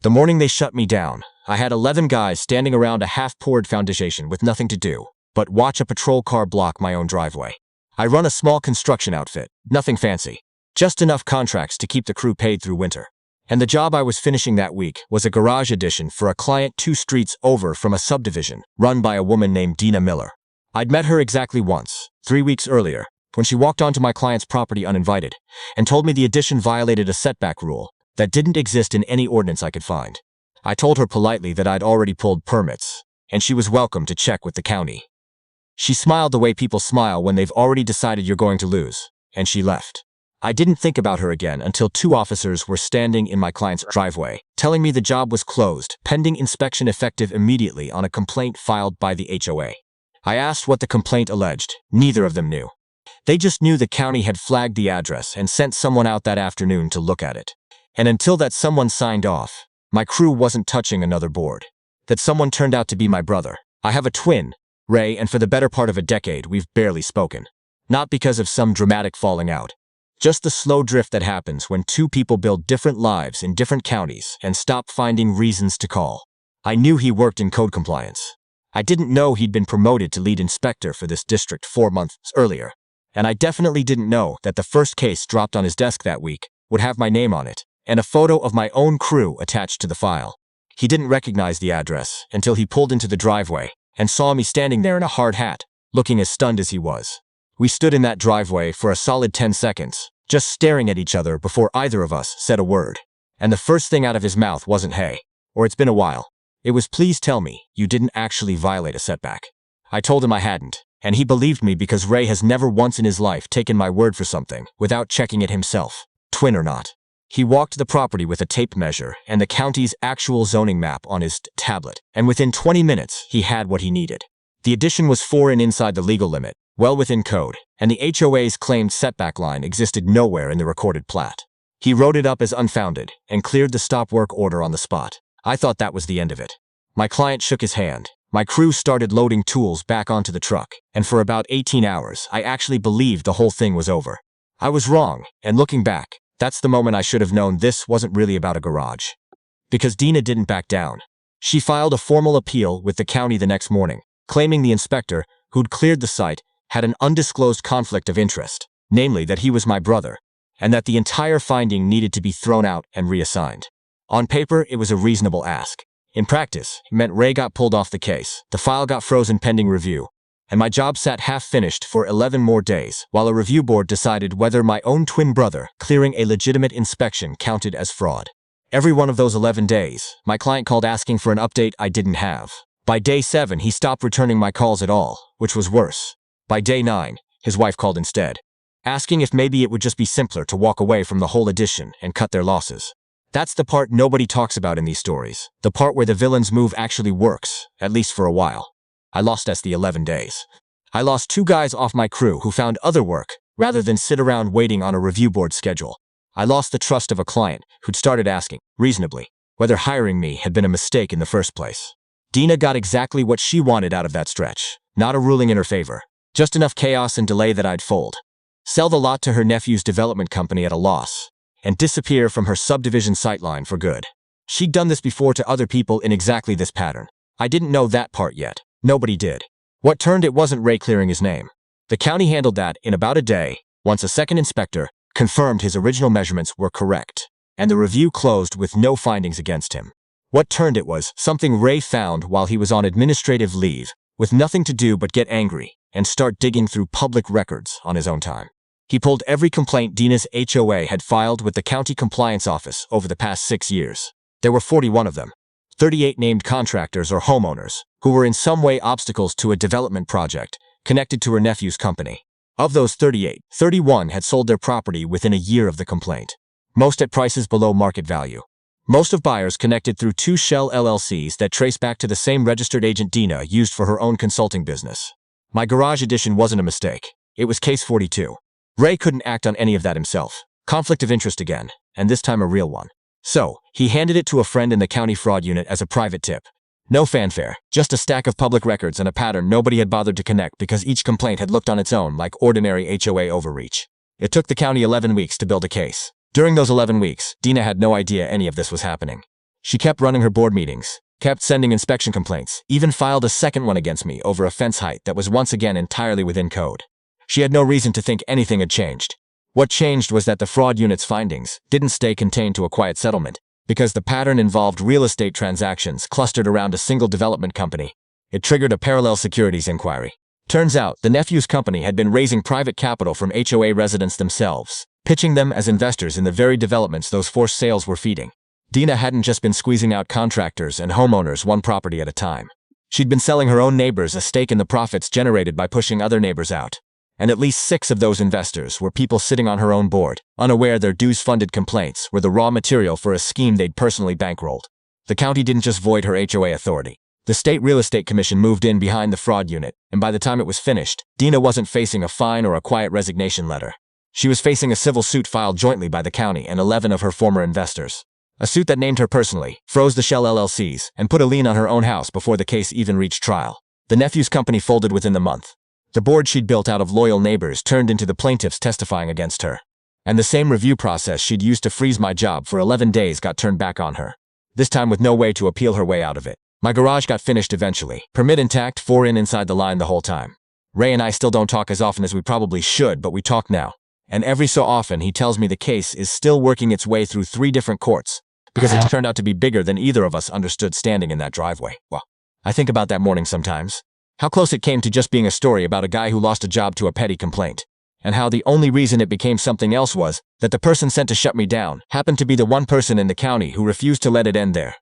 The morning they shut me down, I had 11 guys standing around a half-poured foundation with nothing to do but watch a patrol car block my own driveway. I run a small construction outfit, nothing fancy, just enough contracts to keep the crew paid through winter. And the job I was finishing that week was a garage addition for a client 2 streets over from a subdivision run by a woman named Dina Miller. I'd met her exactly once, 3 weeks earlier, when she walked onto my client's property uninvited and told me the addition violated a setback rule that didn't exist in any ordinance I could find. I told her politely that I'd already pulled permits, and she was welcome to check with the county. She smiled the way people smile when they've already decided you're going to lose, and she left. I didn't think about her again until 2 officers were standing in my client's driveway, telling me the job was closed, pending inspection effective immediately on a complaint filed by the HOA. I asked what the complaint alleged. Neither of them knew. They just knew the county had flagged the address and sent someone out that afternoon to look at it. And until that someone signed off, my crew wasn't touching another board. That someone turned out to be my brother. I have a twin, Ray, and for the better part of a decade, we've barely spoken. Not because of some dramatic falling out. Just the slow drift that happens when 2 people build different lives in different counties and stop finding reasons to call. I knew he worked in code compliance. I didn't know he'd been promoted to lead inspector for this district 4 months earlier. And I definitely didn't know that the first case dropped on his desk that week would have my name on it and a photo of my own crew attached to the file. He didn't recognize the address until he pulled into the driveway and saw me standing there in a hard hat, looking as stunned as he was. We stood in that driveway for a solid 10 seconds, just staring at each other before either of us said a word. And the first thing out of his mouth wasn't "Hey," or "It's been a while." It was "Please tell me you didn't actually violate a setback." I told him I hadn't, and he believed me because Ray has never once in his life taken my word for something without checking it himself, twin or not. He walked the property with a tape measure and the county's actual zoning map on his tablet, and within 20 minutes, he had what he needed. The addition was 4 and inside the legal limit, well within code, and the HOA's claimed setback line existed nowhere in the recorded plat. He wrote it up as unfounded and cleared the stop work order on the spot. I thought that was the end of it. My client shook his hand. My crew started loading tools back onto the truck, and for about 18 hours, I actually believed the whole thing was over. I was wrong, and looking back, that's the moment I should have known this wasn't really about a garage. Because Dina didn't back down. She filed a formal appeal with the county the next morning, claiming the inspector, who'd cleared the site, had an undisclosed conflict of interest, namely that he was my brother, and that the entire finding needed to be thrown out and reassigned. On paper, it was a reasonable ask. In practice, it meant Ray got pulled off the case, the file got frozen pending review, and my job sat half-finished for 11 more days, while a review board decided whether my own twin brother clearing a legitimate inspection counted as fraud. Every one of those 11 days, my client called asking for an update I didn't have. By day 7, he stopped returning my calls at all, which was worse. By day 9, his wife called instead, asking if maybe it would just be simpler to walk away from the whole addition and cut their losses. That's the part nobody talks about in these stories, the part where the villain's move actually works, at least for a while. I lost us the 11 days. I lost 2 guys off my crew who found other work, rather than sit around waiting on a review board schedule. I lost the trust of a client who'd started asking, reasonably, whether hiring me had been a mistake in the first place. Dina got exactly what she wanted out of that stretch, not a ruling in her favor, just enough chaos and delay that I'd fold, sell the lot to her nephew's development company at a loss, and disappear from her subdivision sightline for good. She'd done this before to other people in exactly this pattern. I didn't know that part yet. Nobody did. What turned it wasn't Ray clearing his name. The county handled that in about a day, once a second inspector confirmed his original measurements were correct, and the review closed with no findings against him. What turned it was something Ray found while he was on administrative leave, with nothing to do but get angry and start digging through public records on his own time. He pulled every complaint Dina's HOA had filed with the county compliance office over the past 6 years. There were 41 of them. 38 named contractors or homeowners who were in some way obstacles to a development project connected to her nephew's company. Of those 38, 31 had sold their property within a year of the complaint, most at prices below market value. Most of buyers connected through 2 shell LLCs that trace back to the same registered agent Dina used for her own consulting business. My garage addition wasn't a mistake. It was case 42. Ray couldn't act on any of that himself. Conflict of interest again, and this time a real one. So, he handed it to a friend in the county fraud unit as a private tip. No fanfare, just a stack of public records and a pattern nobody had bothered to connect because each complaint had looked on its own like ordinary HOA overreach. It took the county 11 weeks to build a case. During those 11 weeks, Dina had no idea any of this was happening. She kept running her board meetings, kept sending inspection complaints, even filed a second one against me over a fence height that was once again entirely within code. She had no reason to think anything had changed. What changed was that the fraud unit's findings didn't stay contained to a quiet settlement, because the pattern involved real estate transactions clustered around a single development company. It triggered a parallel securities inquiry. Turns out, the nephew's company had been raising private capital from HOA residents themselves, pitching them as investors in the very developments those forced sales were feeding. Dina hadn't just been squeezing out contractors and homeowners one property at a time. She'd been selling her own neighbors a stake in the profits generated by pushing other neighbors out. And at least 6 of those investors were people sitting on her own board, unaware their dues-funded complaints were the raw material for a scheme they'd personally bankrolled. The county didn't just void her HOA authority. The state real estate commission moved in behind the fraud unit, and by the time it was finished, Dina wasn't facing a fine or a quiet resignation letter. She was facing a civil suit filed jointly by the county and 11 of her former investors. A suit that named her personally, froze the Shell LLCs, and put a lien on her own house before the case even reached trial. The nephew's company folded within the month. The board she'd built out of loyal neighbors turned into the plaintiffs testifying against her. And the same review process she'd used to freeze my job for 11 days got turned back on her. This time with no way to appeal her way out of it. My garage got finished eventually. Permit intact, 4 in inside the line the whole time. Ray and I still don't talk as often as we probably should, but we talk now. And every so often he tells me the case is still working its way through 3 different courts, because it turned out to be bigger than either of us understood standing in that driveway. Well, I think about that morning sometimes. How close it came to just being a story about a guy who lost a job to a petty complaint. And how the only reason it became something else was that the person sent to shut me down happened to be the one person in the county who refused to let it end there.